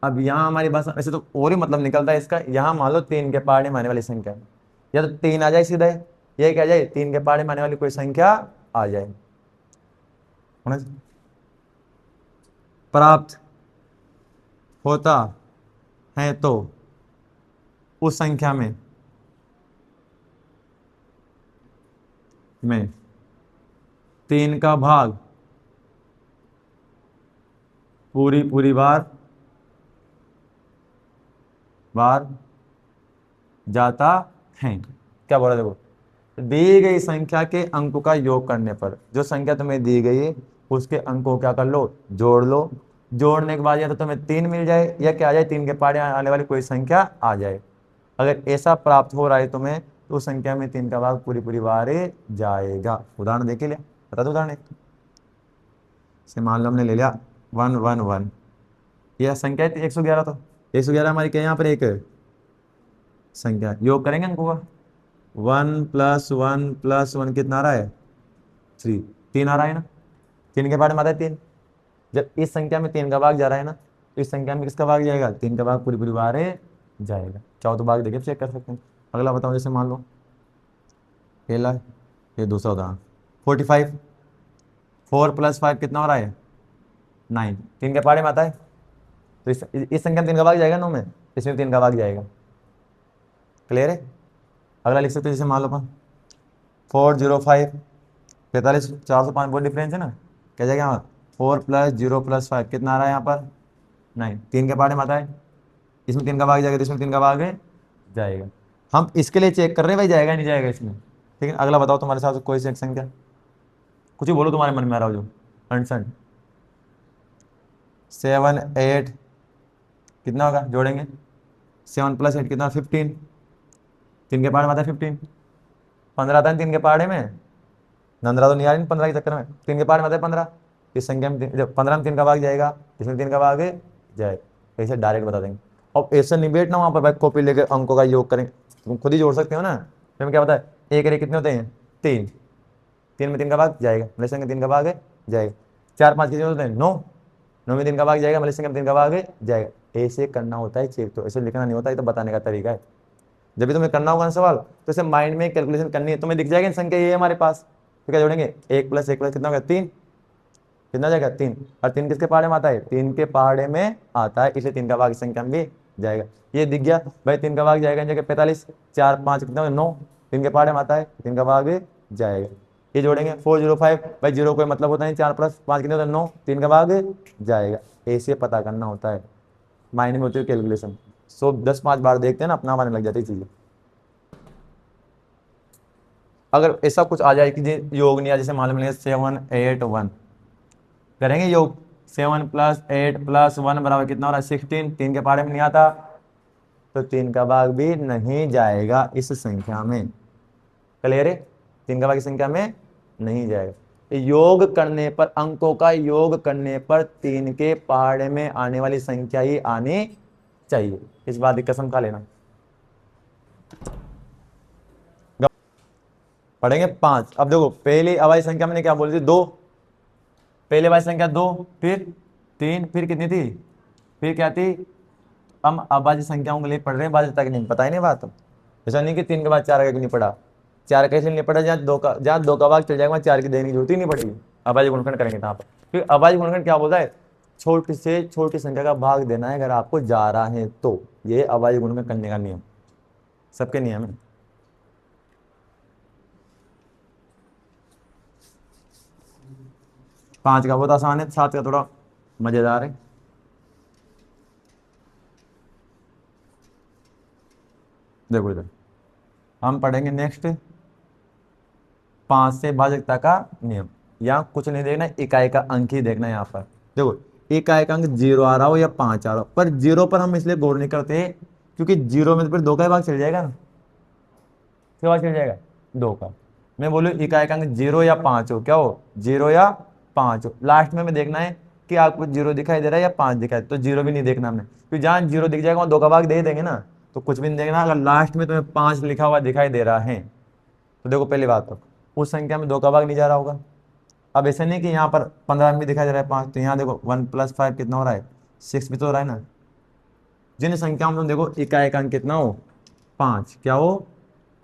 अब यहां हमारी बात ऐसे तो और ही मतलब निकलता है इसका, यहां मान लो 3 के पहाड़े में आने वाली संख्या, या तो 3 आ जाए सीधा, ये क्या जाए 3 के पहाड़े में आने वाली कोई संख्या आ जाए, प्राप्त होता है तो उस संख्या में 3 का भाग पूरी पूरी बार जाता है। क्या बोला देखो, दी गई संख्या के अंकों का योग करने पर, जो संख्या तुम्हें दी गई है उसके अंकों को क्या कर लो जोड़ लो, जोड़ने के बाद या तो तुम्हें 3 मिल जाए या क्या आ जाए 3 के पहाड़े आने वाली कोई संख्या आ जाए। अगर ऐसा प्राप्त हो रहा है तुम्हें तो उस संख्या में 3 का भाग पूरी पूरी बार जाएगा। उदाहरण देखे लिया, बता दो उदाहरण एक, से मान लो हमने ले लिया 1 1 1, यह संख्या है 111, तो 111 हमारी क्या यहाँ पर एक संख्या, योग करेंगे अंकों का 1 + 1 + 1 कितना आ रहा है 3, 3 आ रहा है ना, 3 के बाद में आता है 3। जब इस संख्या में 3 का भाग जा रहा है ना तो इस संख्या में किसका भाग जाएगा 3 का भाग पूरी पूरी बार जाएगा। चाहो तो भाग देखिए चेक कर सकते हैं। अगला बताओ, जैसे मान लो पहला है, ये दूसरा उदाहरण 45, 4 + 5 कितना हो रहा है 9, 3 के पहाड़े में आता है, तो इस संख्या में 3 का भाग जाएगा 9 में, इसमें 3 का भाग जाएगा। क्लियर है। अगला लिख सकते हैं, जैसे मान लो अपन 405 45 405 बहुत डिफरेंस है ना, क्या जाएगा यहाँ 4 + 0 + 5 कितना आ रहा है यहाँ पर 9, 3 के पार्ट में आता है, इसमें 3 का भाग जाएगा तो इसमें 3 का भाग है जाएगा। हम इसके लिए चेक कर रहे हैं भाई जाएगा नहीं जाएगा इसमें, ठीक है। अगला बताओ तुम्हारे साथ कोई सी एक संख्या, कुछ ही बोलो तुम्हारे मन में आ रहा हो जो अनसन। 7 8 कितना होगा जोड़ेंगे, 7 + 8 कितना 15, 3 के पार्ट में आता है 15, 15 आता है 3 के पार्ट में, नंदरा तो नहीं आ रही 15 के चक्कर में, 3 के पार्ट में आता है 15, इस संख्या में जब 15 में 3 का भाग जाएगा इसमें 3 का भाग है जाएगा, ऐसे डायरेक्ट बता देंगे। अब ऐसे नहीं बैठना वहां पर भाई कॉपी लेकर अंकों का योग करें, तुम खुद ही जोड़ सकते हो ना, फिर क्या पता है एक रे कितने होते हैं 3, 3 में 3 का भाग जाएगा मतलब संख्या 3 का भाग है जाएगा, 4 5 कितने होते हैं 9, 9 में 3 का भाग जाएगा मतलब संख्या 3 का भाग है जाएगा। ऐसे करना होता है चेक, तो ऐसे लिखना नहीं होता है, तो बताने का तरीका है। जब भी तुम्हें करना होगा ना सवाल तो इसे माइंड में कैलकुलेशन करनी है, तुम्हें दिख जाएगी संख्या ये है हमारे पास, तो क्या जोड़ेंगे 1 + 1 + कितना होगा 3, कितना जाएगा 3, और 3 किसके पहाड़े में आता है 3 के पहाड़े में आता है, इसलिए 3 का भाग इस संख्या में भी जाएगा। ये दिख गया भाई 3 का भाग जाएगा जगह 45, 4 5 कितना होगा 9, 3 के पहाड़े में आता है 3 का भाग भी जाएगा। ये जोड़ेंगे 405 भाई, जीरो कोई मतलब होता है 4 + 5 कितने होता है 9, 3 का भाग जाएगा। ऐसे पता करना होता है, माइंड में होती है कैलकुलेशन, सो 10 5 बार देखते हैं ना अपना आने लग जाती है चीजें। अगर ऐसा कुछ आ जाए कि योग नहीं आ, जैसे मालूम लेंगे 7 8 1 करेंगे योग, 7 + 8 + 1 बराबर कितना हो रहा है 16, 3 के पहाड़े में नहीं आता तो 3 का भाग भी नहीं जाएगा इस संख्या में, क्लियर है, 3 का भाग इस संख्या में नहीं जाएगा। योग करने पर, अंकों का योग करने पर 3 के पहाड़े में आने वाली संख्या ही आनी चाहिए, इस बात की कसम खा लेना। पढ़ेंगे 5। अब देखो पहली अभाज्य संख्या मैंने क्या बोली थी 2, पहले अभाज्य संख्या 2, फिर 3, फिर कितनी थी, फिर क्या थी, हम अभाज्य संख्याओं के लिए पढ़ रहे हैं, बाध्यता की नहीं, पता ही नहीं बात। ऐसा नहीं कि 3 के बाद 4 का क्यों नहीं पढ़ा, 4 कैसे नहीं पढ़ा, जहाँ 2 का भाग चल जाएगा 4 की देने की जरूरत ही नहीं पड़ेगी, अभाज्य गुणनखंड करेंगे यहाँ पर। फिर अभाज्य गुणनखंड क्या बोलता है, छोटी से छोटी संख्या का भाग देना है अगर आपको जा रहा है तो, ये अभाज्य गुणनखंड करने का नियम, सबके नियम है। 5 का बहुत आसान है, 7 का थोड़ा मजेदार है। देखो इधर हम पढ़ेंगे नेक्स्ट 5 से भाजकता का नियम, यहाँ कुछ नहीं देखना, इकाई का अंक ही देखना है यहाँ पर। देखो इकाई का अंक 0 आ रहा हो या 5 आ रहा हो, पर 0 पर हम इसलिए गौर नहीं करते क्योंकि 0 में तो फिर 2 का ही भाग चल जाएगा ना, क्या भाग चल जाएगा 2 का। मैं बोलूँ इकाई का अंक 0 या 5 हो, क्या हो 0 या 5 हो, लास्ट में हमें देखना है कि आपको 0 दिखाई दे रहा है या 5 दिखाई, तो 0 भी नहीं देखना हमने, क्योंकि जहाँ 0 दिख जाएगा वहाँ 2 का भाग दे देंगे ना, तो कुछ भी नहीं देखना। अगर लास्ट में तुम्हें 5 लिखा हुआ दिखाई दे रहा है तो देखो पहली बात तो उस संख्या में 2 का भाग नहीं जा रहा होगा। अब ऐसे नहीं कि यहाँ पर 15 में भी दिखाई दे रहा है 5, तो यहाँ देखो 1 + 5 कितना हो रहा है 6 भी तो हो रहा है ना। जिन संख्याओं में तुम देखो इकाई का अंक कितना हो 5, क्या हो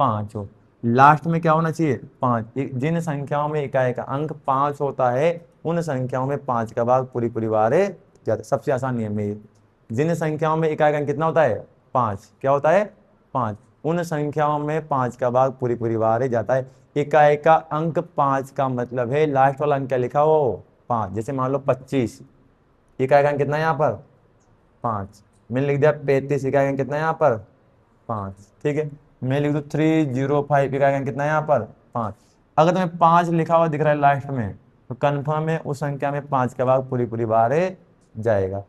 5 हो, लास्ट में क्या होना चाहिए 5। जिन संख्याओं में इकाई का अंक 5 होता है उन संख्याओं में 5 का भाग पूरी पूरी बार जाता है, सबसे आसान नियम है ये। जिन संख्याओं में इकाई का अंक कितना होता है 5, क्या होता है 5, उन संख्याओं में 5 का भाग पूरी पूरी बार जाता है। इकाई का अंक 5 का मतलब है लास्ट वाला अंक क्या लिखा हो 5, जैसे मान लो 25, इकाई का अंक कितना है यहाँ पर 5, मैंने लिख दिया 35, इकाई का अंक कितना है यहाँ पर 5, ठीक है। मैं लिख दूँ 305, इकाई का अंक कितना है यहाँ पर 5। अगर तुम्हें 5 लिखा हुआ दिख रहा है लास्ट में तो कन्फर्म है उस संख्या में 5 का भाग पूरी पूरी बार जाएगा,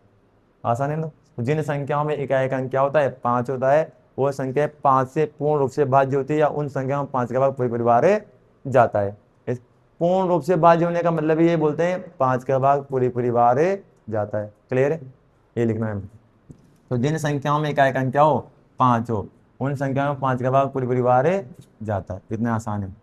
आसान है ना। तो जिन संख्याओं में इकाई का अंक क्या होता है 5 होता है, वो संख्या 5 से पूर्ण रूप से भाज्य होती है, या उन संख्याओं में 5 का भाग पूरी पूरी बार जाता है। इस पूर्ण रूप से भाज्य होने का मतलब ये बोलते हैं 5 का भाग पूरी पूरी बार जाता है, क्लियर है, ये लिखना है। तो जिन संख्याओं में इकाई का अंक क्या हो 5 हो, उन संख्याओं में 5 का भाग पूरी पूरी बार जाता है, इतना आसान है।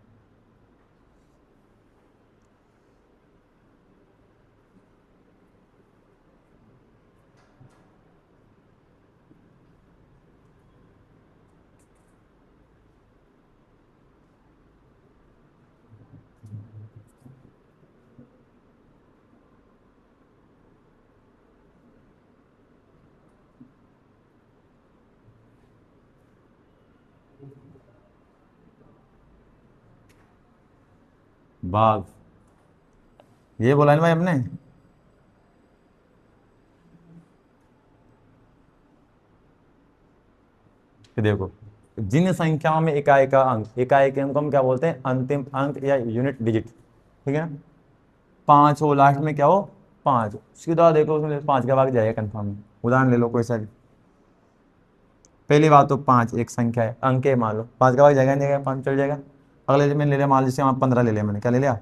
बाघ, ये बोला है ना भाई हमने। कि देखो जिन संख्याओं में इकाई का अंक, इकाई के अंक को हम क्या बोलते हैं, अंतिम अंक या यूनिट डिजिट, ठीक है ना। 5 हो लास्ट में, क्या हो 5, सीधा देखो उसमें 5 का भाग जाएगा कंफर्म। उदाहरण ले लो कोई सा भी। पहली बात तो 5 एक संख्या है, अंक है, मान लो 5 का भाग जाएगा नहीं जाएगा, 5 चल जाएगा। अगले दिन मैंने ले लिया, मान लीजिए वहाँ 15 ले लिया मैंने, क्या ले लिया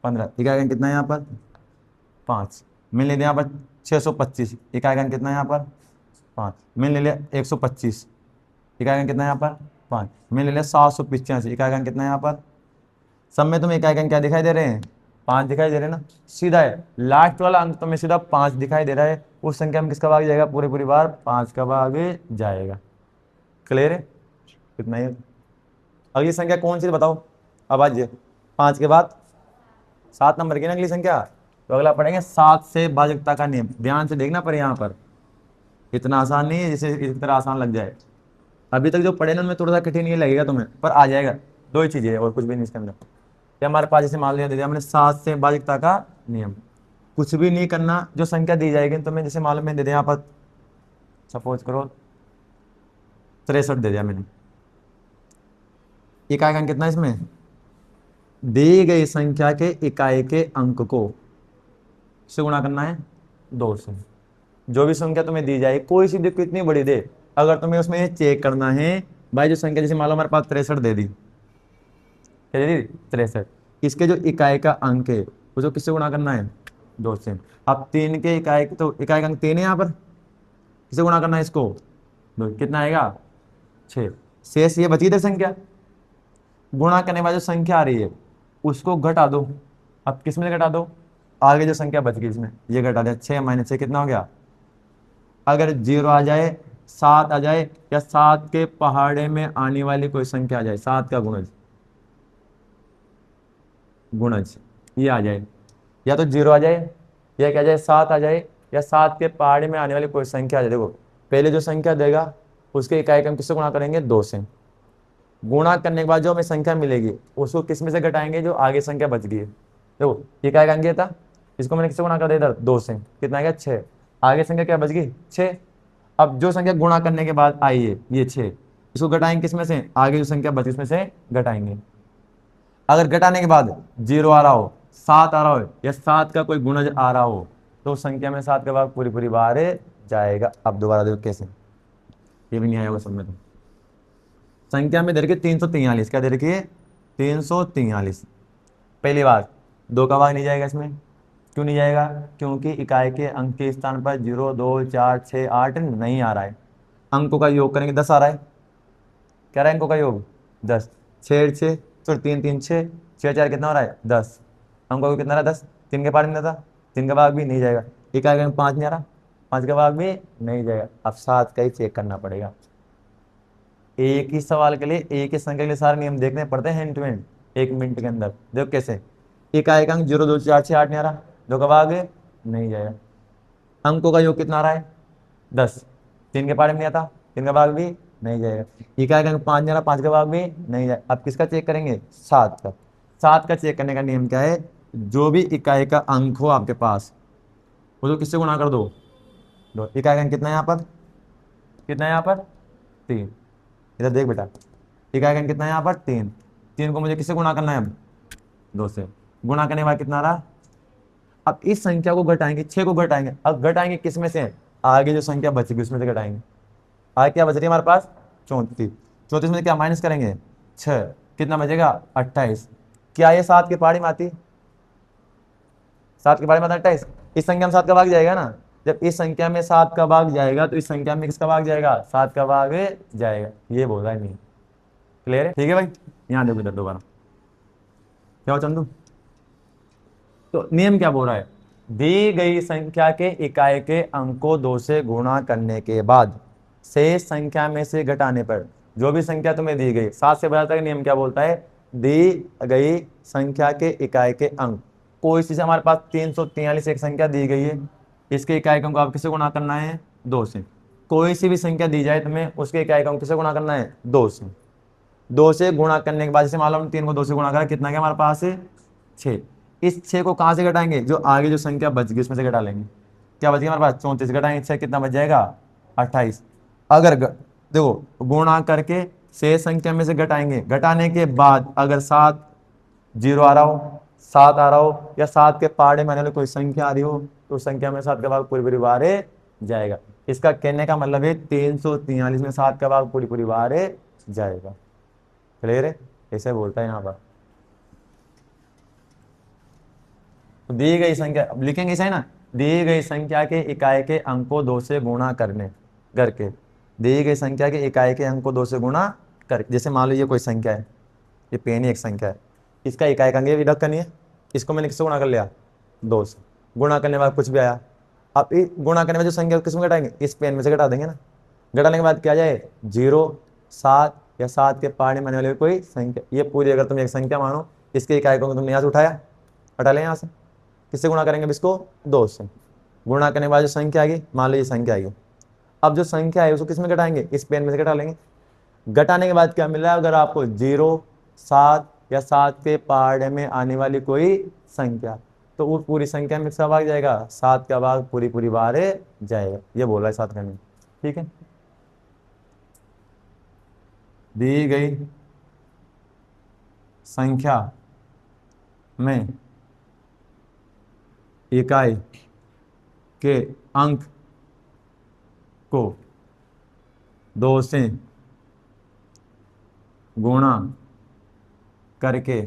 15, इकाई का अंक कितना है यहाँ पर 5। मैंने ले लिया यहाँ पर 625, इकाई का अंक कितना है यहाँ पर 5। मैंने ले लिया 125, इकाई का अंक कितना है यहाँ पर 5। मैंने ले लिया 785, इकाई का अंक कितना है यहाँ पर। सब में तुम्हें इकाई का अंक क्या दिखाई दे रहे हैं, 5 दिखाई दे रहे हैं ना, सीधा है। लास्ट वाला अंक तुम्हें सीधा 5 दिखाई दे रहा है, उस संख्या में किसका भाग जाएगा, पूरे पूरी बार 5 का भाग जाएगा। क्लियर है, कितना ही है। अगली संख्या कौन सी बताओ, अब आज 5 के बाद 7 नंबर की ना अगली संख्या। तो अगला पढ़ेंगे 7 से भाजकता का नियम। ध्यान से देखना पर यहाँ पर इतना आसान नहीं है जिसे इस तरह आसान लग जाए। अभी तक जो पढ़े ना उनमें थोड़ा सा कठिन ये लगेगा तुम्हें, पर आ जाएगा। दो ही चीजें है और कुछ भी नहीं इसके अंदर। कि हमारे पास जैसे मान लिया दे दिया हमने 7 से भाजकता का नियम, कुछ भी नहीं करना, जो संख्या दी जाएगी तो मैं जैसे मालूम में दे दिया यहाँ पर, सपोज करो 63 दे दिया मैंने। इकाई का अंक कितना है इसमें, दी गई संख्या के इकाई के अंक को से गुणा करना है 2 से। जो भी संख्या तुम्हें दी जाए, कोई सी दे कितनी बड़ी दे, अगर तुम्हें उसमें ये चेक करना है भाई, जो संख्या जैसे मान लो हमारे पास 63 दे दी, क्या दे दी 63, इसके जो इकाई का अंक है उसको किससे गुणा करना है 2 से। अब 3 के इकाई, तो इकाई का अंक 3 है यहाँ पर, किससे गुणा करना है इसको 2, कितना आएगा 6। शेष ये बची थी संख्या, गुणा करने वाली जो संख्या आ रही है उसको घटा दो। अब किस में से घटा दो, आगे जो संख्या बच गई इसमें ये घटा दिया, 6 माइनस 6 कितना हो गया। अगर 0 आ जाए, 7 आ जाए, या 7 के पहाड़े में आने वाली कोई संख्या आ जाए, 7 का गुणज, गुणज ये आ जाए, या तो 0 आ जाए, या क्या जाए 7 आ जाए, या 7 के पहाड़े में आने वाली कोई संख्या आ जाए। देखो पहले जो संख्या देगा उसके इकाई का हम किससे गुणा करेंगे 2 से। गुणा करने के बाद जो हमें संख्या मिलेगी उसको किस में से घटाएंगे, जो आगे संख्या बच गई है। देखो इकाई का अंक ये था, इसको मैंने किससे गुणा कर दिया इधर 2 से, कितना आएगा 6। आगे संख्या क्या बच गई 6। अब जो संख्या गुणा करने के बाद आई है ये 6, इसको घटाएंगे किस में से, आगे जो संख्या बची उसमें से घटाएंगे। अगर घटाने के बाद 0 आ रहा हो, 7 आ रहा हो, या 7 का कोई गुणज आ रहा हो, तो संख्या में 7 का भाग पूरी पूरी बार जाएगा। अब दोबारा देखो कैसे, ये भी नहीं आया होगा सब में। तो संख्या में दे रखी 343, क्या दे रखी है 343। पहली बात 2 का भाग नहीं जाएगा इसमें, क्यों नहीं जाएगा, क्योंकि इकाई के अंक के स्थान पर 0 2 4 6 8 नहीं आ रहा है। अंकों का योग करेंगे 10 आ रहा है, क्या रहा है अंकों का योग 10, 6 6 तो 3 3 6 6 4 कितना हो रहा है 10। अंकों का कितना रहा 10, 3 के पार नहीं था, 3 का भाग भी नहीं जाएगा। इकाई का 5 नहीं आ रहा, 5 का भाग भी नहीं जाएगा। अब 7 का ही चेक करना पड़ेगा। एक ही सवाल के लिए, एक ही संख्या के लिए सारे नियम देखने पड़ते हैं हैंड टू हैंड, 1 मिनट के अंदर। देखो कैसे, इकाई का अंक 0 2 4 6 8 नहीं आ रहा, 2 का भाग नहीं जाएगा। अंकों का योग कितना आ रहा है 10, 3 के पारे में नहीं आता, 3 का भाग भी नहीं जाएगा। इकाई का अंक 5 नहीं आ रहा, 5 का भाग भी नहीं जाएगा। अब किसका चेक करेंगे 7 का। 7 का चेक करने का नियम क्या है, जो भी इकाई का अंक हो आपके पास उसको किससे गुणा कर दो 2। इकाई का अंक कितना है यहाँ पर, कितना है यहाँ पर 3। इधर देख बेटा, इकाई का अंक कितना है यहाँ पर 3। 3 को मुझे किससे गुणा करना है अब 2 से। गुणा करने के बाद कितना रहा, अब इस संख्या को घटाएंगे, 6 को घटाएंगे। अब घटाएंगे किस में से, आगे जो संख्या बचेगी उसमें से घटाएंगे। आगे क्या बच रही है हमारे पास 34, 34 में से क्या माइनस करेंगे 6, कितना बचेगा 28। क्या ये 7 के पहाड़ी में आती, 7 के पहाड़ी में आता 28। इस संख्या में 7 का भाग जाएगा ना, जब इस संख्या में 7 का भाग जाएगा तो इस संख्या में किसका भाग जाएगा 7 का भाग जाएगा। ये बोल रहा है नहीं, क्लियर है, ठीक है भाई। यहाँ देखो इधर दोबारा क्या हो चंदू, तो नियम क्या बोल रहा है, दी गई संख्या के इकाई के अंक को 2 से गुणा करने के बाद शेष संख्या में से घटाने पर, जो भी संख्या तुम्हें दी गई 7 से बढ़ाता है, नियम क्या बोलता है, दी गई संख्या के इकाई के अंक, कोई चीज हमारे पास 343 एक संख्या दी गई है, इसके इकाई के अंक को आप किससे गुणा करना है 2 से। कोई सी भी संख्या दी जाए तुम्हें, उसके इकाई का अंक किससे गुणा करना है 2 से। 2 से गुणा करने के बाद जैसे मान लो हम 3 को 2 से गुणा करा, कितना क्या हमारे पास है 6। इस 6 को कहाँ से घटाएंगे, जो आगे जो संख्या बच गई उसमें से घटा लेंगे। क्या बच गया हमारे पास, 34 घटाएंगे 6 कितना बच जाएगा, 28। अगर देखो गुणा करके शेष संख्या में से घटाएंगे, घटाने के बाद अगर 7 जीरो आ रहा हो, 7 आ रहा हो, या 7 के पहाड़े में आने वाली कोई संख्या आ रही हो, तो उस संख्या में 7 का भाग पूरी पूरी बारे जाएगा। इसका कहने का मतलब है 343 में 7 का भाग पूरी पूरी बारे जाएगा। क्लियर है, ऐसे बोलता है यहाँ पर। तो दी गई संख्या, अब लिखेंगे ऐसा है ना, दी गई संख्या के इकाई के अंक को 2 से गुणा करके दी गई संख्या के इकाई के अंक को 2 से गुणा कर, जैसे मान लो ये कोई संख्या है, ये पेन एक संख्या है, इसका इकाई का अंक ये करनी है, इसको मैंने किससे गुणा कर लिया, 2 से। गुणा करने के बाद कुछ भी आया, अब गुणा करने में जो संख्या किसमें घटाएंगे, इस पेन में से घटा देंगे ना। घटाने के बाद क्या जाए, 0, 7 या 7 के पहाड़े में आने वाली कोई संख्या, ये पूरी अगर तुम एक संख्या मानो, इसके इकाई को तुमने यहाँ से उठाया, हटा लें यहाँ से, किससे गुणा करेंगे इसको, 2 से। गुणा करने के बाद जो संख्या आएगी, मान लो ये संख्या आएगी, अब जो संख्या है उसको किसमें घटाएंगे, इस पेन में से घटा लेंगे। घटाने के बाद क्या मिल रहा है, अगर आपको 0, 7 या 7 के पहाड़े में आने वाली कोई संख्या, तो वो पूरी संख्या में किसका भाग जाएगा, 7 का भाग पूरी पूरी बारे जाएगा। ये बोला है 7 करने, ठीक है। दी गई संख्या में इकाई के अंक को 2 से गुणा करके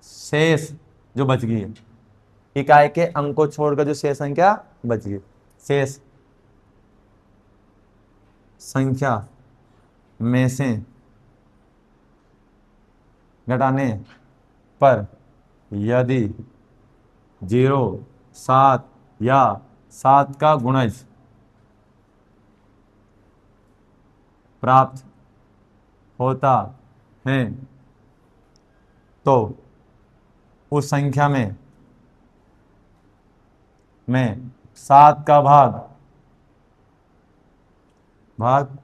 शेष जो बच गई है, इकाई के अंक को छोड़कर जो शेष संख्या बच गई, शेष संख्या में से घटाने पर यदि 0, 7 या 7 का गुणज प्राप्त होता है, तो उस संख्या में 7 का भाग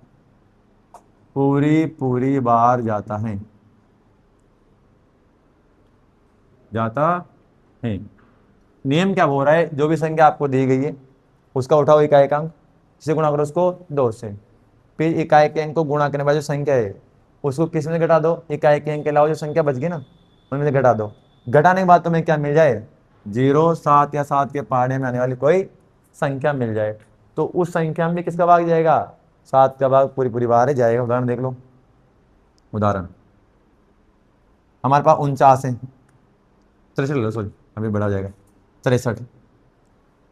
पूरी पूरी बार जाता है। नियम क्या बोल रहा है, जो भी संख्या आपको दी गई है उसका उठाओ इकाई का अंक, जिसे गुणा करो उसको 2 से, फिर इकाई के अंक को गुणा करने वाली जो संख्या है उसको किस में से घटा दो, इकाई के अंक के अलावा जो संख्या बच गई ना उनमें से घटा दो। घटाने के बाद तुम्हें क्या मिल जाए, 0, 7 या 7 के पहाड़े में आने वाली कोई संख्या मिल जाए, तो उस संख्या में किसका भाग जाएगा, 7 का भाग पूरी पूरी बार जाएगा। उदाहरण देख लो, उदाहरण हमारे पास 49 है, 63 लो, सॉरी अभी बढ़ा जाएगा, 63।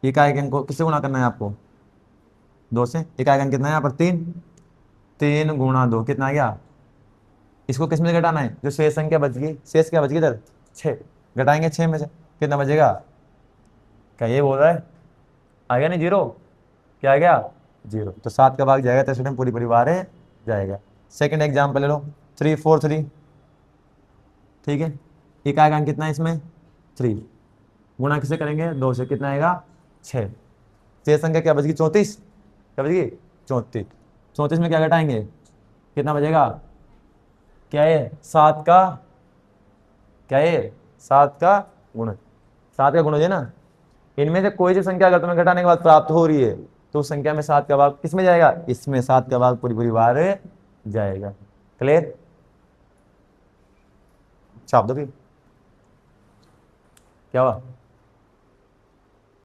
इकाई के अंक को किससे गुणा करना है आपको, 2 से। इकाई का अंक कितना है यहाँ पर, 3 गुणा 2 कितना आ गया, इसको किस में से घटाना है, जो शेष संख्या बच गई, शेष क्या बच गई इधर 6, घटाएंगे 6 में से कितना बचेगा, क्या ये बोल रहा है, आ गया नहीं 0, क्या आ गया 0, तो 7 का भाग जाएगा, तो इसमें पूरी पूरी बार जाएगा। सेकंड एग्जाम्पल ले लो, 3, 4, 3, ठीक है। इकाई का अंक कितना है इसमें 3, गुणा किसे करेंगे 2 से, कितना आएगा 6। शेष संख्या क्या बच गई 34, क्या बच गई 34। 34 में क्या घटाएंगे, कितना बचेगा, क्या है 7 का, क्या है 7 का गुणज, 7 का गुणज है ना। इनमें से कोई सी संख्या अगर तुम्हें घटाने के बाद प्राप्त हो रही है, तो उस संख्या में 7 का भाग किस में जाएगा, इसमें 7 का भाग पूरी पूरी बार जाएगा। क्लियर, छाप दो, क्या हुआ।